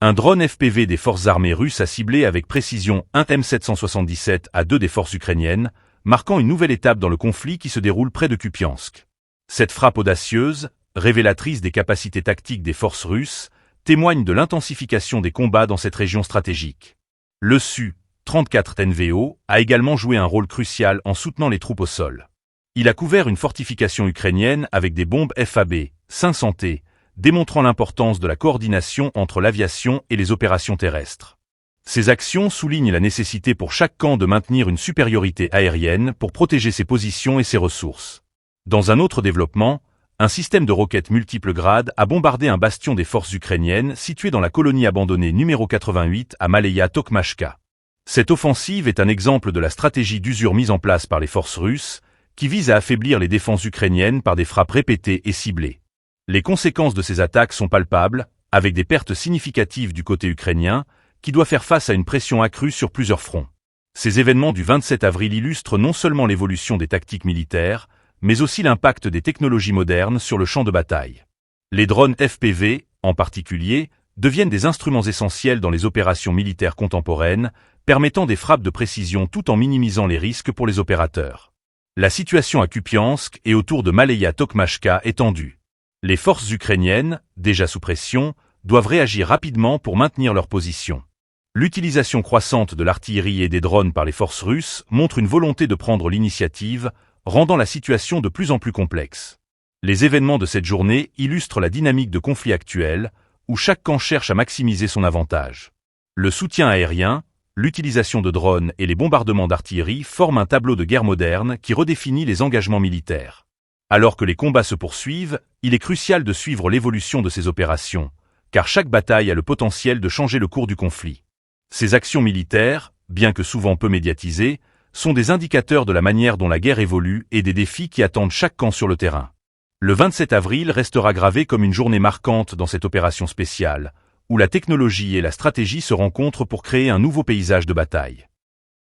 Un drone FPV des forces armées russes a ciblé avec précision un M777 A2 des forces ukrainiennes, marquant une nouvelle étape dans le conflit qui se déroule près de Kupiansk. Cette frappe audacieuse, révélatrice des capacités tactiques des forces russes, témoigne de l'intensification des combats dans cette région stratégique. Le Su-34 NVO a également joué un rôle crucial en soutenant les troupes au sol. Il a couvert une fortification ukrainienne avec des bombes FAB-500T, démontrant l'importance de la coordination entre l'aviation et les opérations terrestres. Ces actions soulignent la nécessité pour chaque camp de maintenir une supériorité aérienne pour protéger ses positions et ses ressources. Dans un autre développement, un système de roquettes multiples grades a bombardé un bastion des forces ukrainiennes situé dans la colonie abandonnée numéro 88 à Maleïa Tokmachka. Cette offensive est un exemple de la stratégie d'usure mise en place par les forces russes, qui vise à affaiblir les défenses ukrainiennes par des frappes répétées et ciblées. Les conséquences de ces attaques sont palpables, avec des pertes significatives du côté ukrainien, qui doit faire face à une pression accrue sur plusieurs fronts. Ces événements du 27 avril illustrent non seulement l'évolution des tactiques militaires, mais aussi l'impact des technologies modernes sur le champ de bataille. Les drones FPV, en particulier, deviennent des instruments essentiels dans les opérations militaires contemporaines, permettant des frappes de précision tout en minimisant les risques pour les opérateurs. La situation à Kupiansk et autour de Maleïa Tokmachka est tendue. Les forces ukrainiennes, déjà sous pression, doivent réagir rapidement pour maintenir leur position. L'utilisation croissante de l'artillerie et des drones par les forces russes montre une volonté de prendre l'initiative, rendant la situation de plus en plus complexe. Les événements de cette journée illustrent la dynamique de conflit actuel, où chaque camp cherche à maximiser son avantage. Le soutien aérien, l'utilisation de drones et les bombardements d'artillerie forment un tableau de guerre moderne qui redéfinit les engagements militaires. Alors que les combats se poursuivent, il est crucial de suivre l'évolution de ces opérations, car chaque bataille a le potentiel de changer le cours du conflit. Ces actions militaires, bien que souvent peu médiatisées, sont des indicateurs de la manière dont la guerre évolue et des défis qui attendent chaque camp sur le terrain. Le 27 avril restera gravé comme une journée marquante dans cette opération spéciale, où la technologie et la stratégie se rencontrent pour créer un nouveau paysage de bataille.